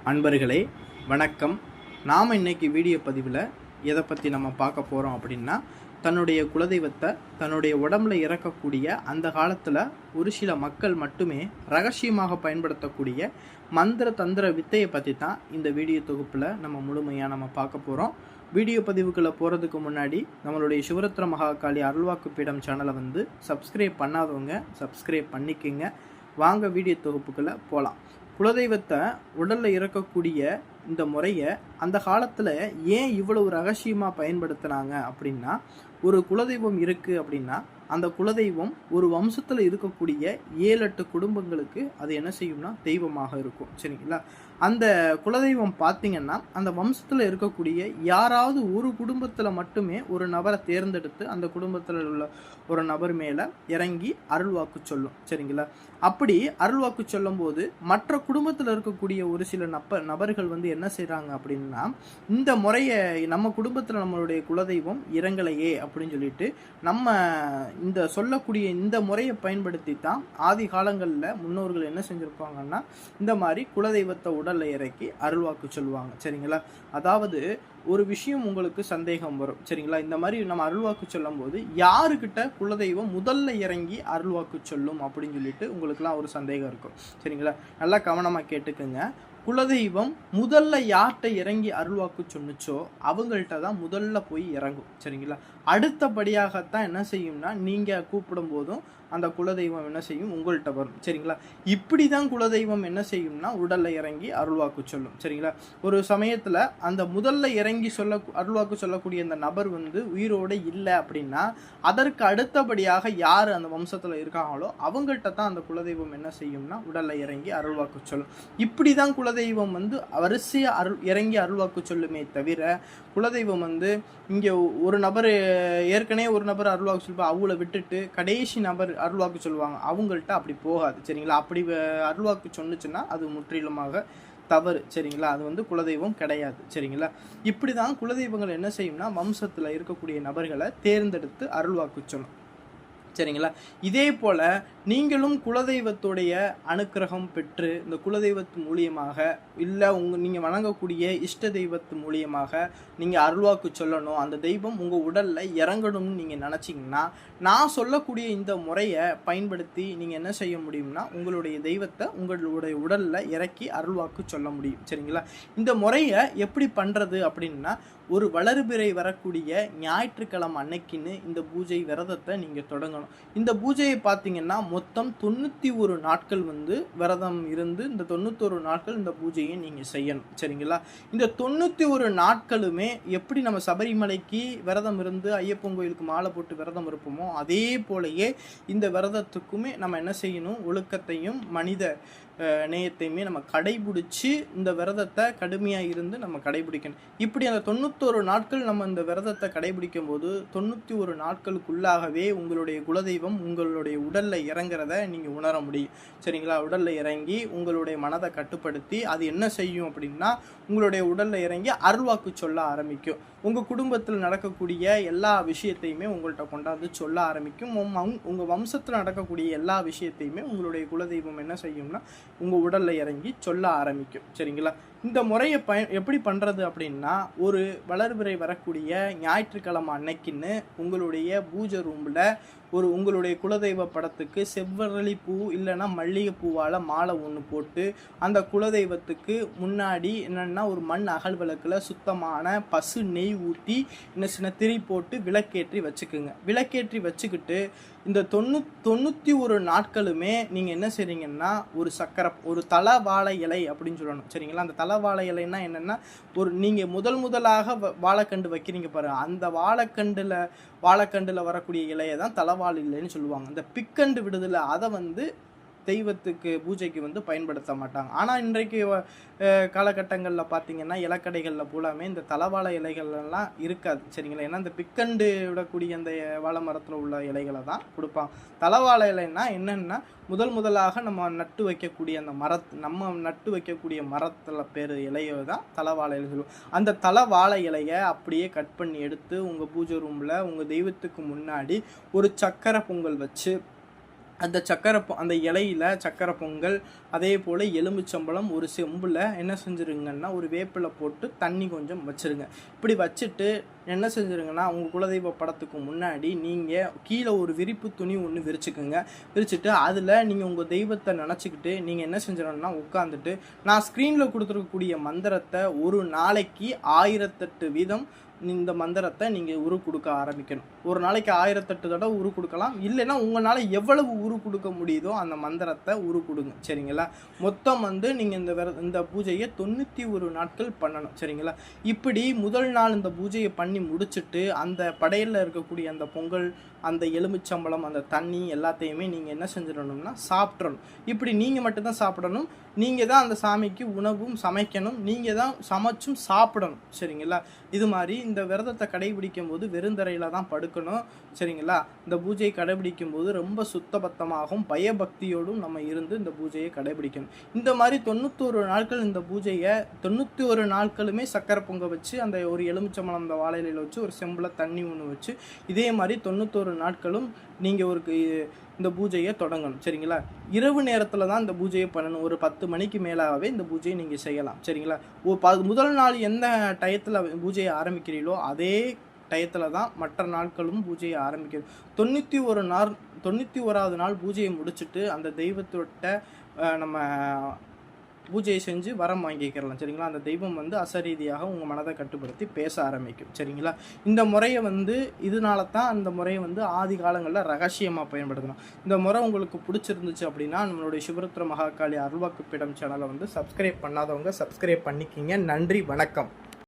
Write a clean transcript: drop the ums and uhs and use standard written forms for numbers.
அன்பர்களே வணக்கம். நாம் இன்னைக்கு வீடியோ பதிவில் எதை பற்றி நம்ம பார்க்க போகிறோம் அப்படின்னா, தன்னுடைய குலதெய்வத்தை தன்னுடைய உடம்புல இறக்கக்கூடிய அந்த காலத்தில் ஒரு சில மக்கள் மட்டுமே ரகசியமாக பயன்படுத்தக்கூடிய மந்திர தந்திர வித்தையை பற்றி தான் இந்த வீடியோ தொகுப்பில் நம்ம பார்க்க போகிறோம். வீடியோ பதிவுக்குள்ளே போகிறதுக்கு முன்னாடி நம்மளுடைய சிவரத்ன மகாகாளி அருள்வாக்கு பீடம் சேனலை சப்ஸ்கிரைப் பண்ணாதவங்க சப்ஸ்கிரைப் பண்ணிக்கோங்க. வாங்க வீடியோ தொகுப்புக்குள்ளே போகலாம். குலதெய்வத்தை உடலில் இறக்கக்கூடிய இந்த முறையை அந்த காலத்தில் ஏன் இவ்வளவு ரகசியமாக பயன்படுத்தினாங்க அப்படின்னா, ஒரு குலதெய்வம் இருக்குது அப்படின்னா அந்த குலதெய்வம் ஒரு வம்சத்தில் இருக்கக்கூடிய 7-8 குடும்பங்களுக்கு அது என்ன செய்யும்னா தெய்வமாக இருக்கும். சரிங்களா? அந்த குலதெய்வம் பார்த்திங்கன்னா அந்த வம்சத்தில் இருக்கக்கூடிய யாராவது ஒரு குடும்பத்தில் மட்டுமே ஒரு நபரை தேர்ந்தெடுத்து அந்த குடும்பத்தில் உள்ள ஒரு நபர் மேலே இறங்கி அருள்வாக்கு சொல்லும். சரிங்களா? அப்படி அருள்வாக்கு சொல்லும் போது மற்ற குடும்பத்தில் இருக்கக்கூடிய ஒரு சில நபர்கள் என்ன செய்கிறாங்க அப்படின்னா, இந்த முறையை நம்ம குடும்பத்தில் நம்மளுடைய குலதெய்வம் இறங்கலையே அப்படின்னு சொல்லிட்டு நம்ம இந்த சொல்லக்கூடிய இந்த முறையை பயன்படுத்தி தான் ஆதி காலங்களில் முன்னோர்கள் என்ன செஞ்சுருப்பாங்கன்னா, இந்த மாதிரி குலதெய்வத்தை உடலில் இறக்கி அருள்வாக்கு சொல்லுவாங்க. சரிங்களா? அதாவது ஒரு விஷயம் உங்களுக்கு சந்தேகம் வரும். சரிங்களா? இந்த மாதிரி நம்ம அருள்வாக்கு சொல்லும் போது யாருக்கிட்ட குலதெய்வம் முதல்ல இறங்கி அருள்வாக்கு சொல்லும் அப்படின்னு சொல்லிட்டு உங்களுக்குலாம் ஒரு சந்தேகம் இருக்கும். சரிங்களா? நல்லா கவனமாக கேட்டுக்குங்க. குலதெய்வம் முதல்ல யார்கிட்ட இறங்கி அருள்வாக்கு சொன்னுச்சோ அவங்கள்ட்ட தான் முதல்ல போய் இறங்கும். சரிங்களா? அடுத்தபடியாகத்தான் என்ன செய்யும்னா, நீங்கள் கூப்பிடும் போதும் அந்த குலதெய்வம் என்ன செய்யும், உங்கள்கிட்ட வரும். சரிங்களா? இப்படி தான் குலதெய்வம் என்ன செய்யும்னா உடலில் இறங்கி அருள்வாக்கு சொல்லும். சரிங்களா? ஒரு சமயத்தில் அந்த முதல்ல இறங்கி அருள்வாக்கு சொல்லக்கூடிய அந்த நபர் உயிரோடு இல்லை அப்படின்னா, அதற்கு அடுத்தபடியாக யார் அந்த வம்சத்தில் இருக்காங்களோ அவங்கள்ட்ட தான் அந்த குலதெய்வம் என்ன செய்யும்னா உடலில் இறங்கி அருள்வாக்கு சொல்லும். இப்படி தான் குலதெய்வம் வரிசையாக இறங்கி அருள்வாக்கு சொல்லுமே தவிர, குலதெய்வம் இங்கே ஒரு நபர் ஏற்கனவே ஒரு நபர் அருள்வாக்கு சொல்லுவாங்க, அவங்கள விட்டுட்டு கடைசி நபர் அருள்வாக்கு சொல்லுவாங்க, அவங்கள்ட்ட அப்படி போகாது. சரிங்களா? அப்படி அருள்வாக்கு சொன்னுச்சுன்னா அது முற்றிலுமாக தவறு. சரிங்களா? அது குலதெய்வம் கிடையாது. சரிங்களா? இப்படி தான் குலதெய்வங்கள் என்ன செய்யும்னா வம்சத்தில் இருக்கக்கூடிய நபர்களை தேர்ந்தெடுத்து அருள்வாக்கு சொல்லும். சரிங்களா? இதே போல் நீங்களும் குலதெய்வத்துடைய அனுக்கிரகம் பெற்று இந்த குலதெய்வத்து மூலியமாக இல்லை நீங்கள் வணங்கக்கூடிய இஷ்ட தெய்வத்து மூலியமாக நீங்கள் அருள்வாக்கு சொல்லணும், அந்த தெய்வம் உங்கள் உடலில் இறங்கணும்னு நீங்கள் நினச்சிங்கன்னா, நான் சொல்லக்கூடிய இந்த முறையை பயன்படுத்தி நீங்கள் என்ன செய்ய முடியும்னா உங்களுடைய தெய்வத்தை உங்களுடைய உடலில் இறக்கி அருள்வாக்கு சொல்ல முடியும். சரிங்களா? இந்த முறையை எப்படி பண்ணுறது அப்படின்னா, ஒரு வளர்பிறை வரக்கூடிய ஞாயிற்றுக்கிழமை அன்னைக்குன்னு இந்த பூஜை விரதத்தை நீங்கள் தொடங்கணும். இந்த பூஜையை பார்த்தீங்கன்னா மொத்தம் 91 நாட்கள் விரதம் இருந்து இந்த 91 நாட்கள் இந்த பூஜையை நீங்கள் செய்யணும். சரிங்களா? இந்த 91 நாட்களுமே எப்படி நம்ம சபரிமலைக்கு விரதம் இருந்து ஐயப்பன் கோயிலுக்கு மாலை போட்டு விரதம் இருப்போமோ அதே போலயே இந்த விரதத்துக்குமே நம்ம என்ன செய்யணும், ஒழுக்கத்தையும் மனித நேயத்தையுமே நம்ம கடைபிடிச்சு இந்த விரதத்தை கடுமையாக இருந்து நம்ம கடைபிடிக்கணும். இப்படி அந்த 91 நாட்கள் நம்ம இந்த விரதத்தை கடைபிடிக்கும் போது 91 நாட்களுக்குள்ளாகவே உங்களுடைய குலதெய்வம் உங்களுடைய உடலில் இறங்குறத நீங்கள் உணர முடியும். சரிங்களா? உடலில் இறங்கி உங்களுடைய மனதை கட்டுப்படுத்தி அது என்ன செய்யும் அப்படின்னா, உங்களுடைய உடலில் இறங்கி அருள்வாக்கு சொல்ல ஆரம்பிக்கும். உங்கள் குடும்பத்தில் நடக்கக்கூடிய எல்லா விஷயத்தையுமே உங்கள்கிட்ட கொண்டாந்து சொல்ல ஆரம்பிக்கும். உங்கள் வம்சத்தில் நடக்கக்கூடிய எல்லா விஷயத்தையுமே உங்களுடைய குலதெய்வம் என்ன செய்யும்னா உங்கள் உடலில் இறங்கி சொல்ல ஆரம்பிக்கும். சரிங்களா? இந்த முறையை எப்படி பண்ணுறது அப்படின்னா, ஒரு வளர்பிறை வரக்கூடிய ஞாயிற்றுக்கிழமை அன்னைக்குன்னு உங்களுடைய பூஜை ரூமில் உங்களுடைய குலதெய்வ படத்துக்கு செவ்வரளி பூ இல்லைன்னா மல்லிகை பூவால் மாலை ஒன்று போட்டு அந்த குலதெய்வத்துக்கு முன்னாடி என்னென்னா ஒரு மண் அகல் விளக்கில் சுத்தமான பசு நெய் ஊற்றி சின்ன திரி போட்டு விளக்கேற்றி வச்சுக்குங்க. விளக்கேற்றி வச்சுக்கிட்டு இந்த 91 நாட்களுமே நீங்கள் என்ன செய்றீங்கன்னா ஒரு தலை வாழை இலை அப்படின்னு சொல்லணும். சரிங்களா? அந்த தலை வாழை இலைன்னா என்னென்னா, நீங்கள் முதலாக வாழைக்கண்டு வைக்கிறீங்க பாரு, அந்த வாழைக்கண்டில் வரக்கூடிய இலையை தான் தலைவாழை இலைன்னு சொல்லுவாங்க. அந்த பிக்கண்டு விடுதலை அதை தெய்வத்துக்கு பூஜைக்கு பயன்படுத்த மாட்டாங்க. ஆனால் இன்றைக்கு காலகட்டங்களில் பார்த்தீங்கன்னா இலக்கடைகளில் பூலாமே இந்த தலவாழை இலைகள்லாம் இருக்காது. சரிங்களா? ஏன்னா இந்த பிக்கண்டு விடக்கூடிய அந்த வாழை மரத்தில் உள்ள இலைகளை தான் கொடுப்பாங்க. தலவாழை இலைன்னா என்னென்னா, முதலாக நம்ம நட்டு வைக்கக்கூடிய மரத்தில் பேர் இலையை தான் தலவாழை இலை சொல்லுவோம். அந்த தலவாழை இலையை அப்படியே கட் பண்ணி எடுத்து உங்கள் பூஜை ரூமில் உங்கள் தெய்வத்துக்கு முன்னாடி ஒரு சக்கரை பொங்கல் வச்சு அந்த அந்த இலையில் சக்கரை பொங்கல், அதே போல் எலுமிச்சம்பழம் ஒரு செம்பில் என்ன செஞ்சுருங்கன்னா ஒரு வேப்பிலை போட்டு தண்ணி கொஞ்சம் வச்சுருங்க. இப்படி வச்சுட்டு என்ன செஞ்சுருங்கன்னா உங்கள் குலதெய்வ படத்துக்கு முன்னாடி நீங்கள் கீழே ஒரு விரிப்பு துணி ஒன்று விரிச்சுக்குங்க. விரிச்சுட்டு அதில் நீங்கள் உங்கள் தெய்வத்தை நினச்சிக்கிட்டு நீங்கள் என்ன செஞ்சிடணும்னா உட்காந்துட்டு நான் ஸ்க்ரீனில் கொடுத்துருக்கக்கூடிய மந்திரத்தை ஒரு நாளைக்கு 1008 வீதம் இந்த மந்திரத்தை நீங்கள் உரு கொடுக்க ஆரம்பிக்கணும். ஒரு நாளைக்கு 1008 தடவை உரு கொடுக்கலாம். இல்லைன்னா உங்களால் எவ்வளவு உரு கொடுக்க முடியுதோ அந்த மந்திரத்தை உரு கொடுங்க. சரிங்களா? மொத்தம் நீங்கள் இந்த பூஜையை 91 நாட்கள் பண்ணணும். சரிங்களா? இப்படி முதல் நாள் இந்த பூஜையை பண்ணி முடிச்சுட்டு அந்த படையில் இருக்கக்கூடிய அந்த பொங்கல், அந்த எலுமிச்சம்பழம், அந்த தண்ணி எல்லாத்தையுமே நீங்கள் என்ன செஞ்சிடணும்னா சாப்பிட்றணும். இப்படி நீங்கள் மட்டும்தான் சாப்பிடணும். நீங்கள் தான் அந்த சாமிக்கு உணவும் சமைக்கணும். நீங்கள் தான் சமைச்சும் சாப்பிடணும். சரிங்களா? இது மாதிரி இந்த விரதத்தை கடைபிடிக்கும் போது வெறுந்தரையில் தான் படுக்கணும். சரிங்களா? இந்த பூஜையை கடைபிடிக்கும் போது ரொம்ப சுத்தபத்தமாகவும் பயபக்தியோடும் நம்ம இருந்து இந்த பூஜையை கடைபிடிக்கணும். இந்த மாதிரி 91 நாட்கள் இந்த பூஜையை 91 நாட்களுமே சக்கரை பொங்க வச்சு அந்த ஒரு எலுமிச்சம்பழம் அந்த வாழையில வச்சு ஒரு செம்பில் தண்ணி ஒன்று வச்சு இதே மாதிரி 91 நாட்களும் நீங்கள் இந்த பூஜையை தொடங்கணும். சரிங்களா? இரவு நேரத்தில் தான் இந்த பூஜையை பண்ணணும். ஒரு 10 மணிக்கு மேலாகவே இந்த பூஜையை நீங்கள் செய்யலாம். சரிங்களா? முதல் நாள் எந்த டயத்தில் பூஜையை ஆரம்பிக்கிறீங்களோ அதே டயத்தில் தான் மற்ற நாட்களும் பூஜையை ஆரம்பிக்கணும். 91வது நாள் பூஜையை முடிச்சுட்டு அந்த தெய்வத்தோட்ட நம்ம பூஜையை செஞ்சு வரம் வாங்கிக்கிறலாம். சரிங்களா? அந்த தெய்வம் அசரீதியாக உங்கள் மனதை கட்டுப்படுத்தி பேச ஆரம்பிக்கும். சரிங்களா? இந்த முறையை இதனால தான் அந்த முறையை ஆதி காலங்களில் ரகசியமாக பயன்படுத்தணும். இந்த முறை உங்களுக்கு பிடிச்சிருந்துச்சு அப்படின்னா நம்மளுடைய சிவருத்ர மகாகாளி அருள்வாக்கு பீடம் சேனலை சப்ஸ்கிரைப் பண்ணாதவங்க சப்ஸ்கிரைப் பண்ணிக்கிங்க. நன்றி, வணக்கம்.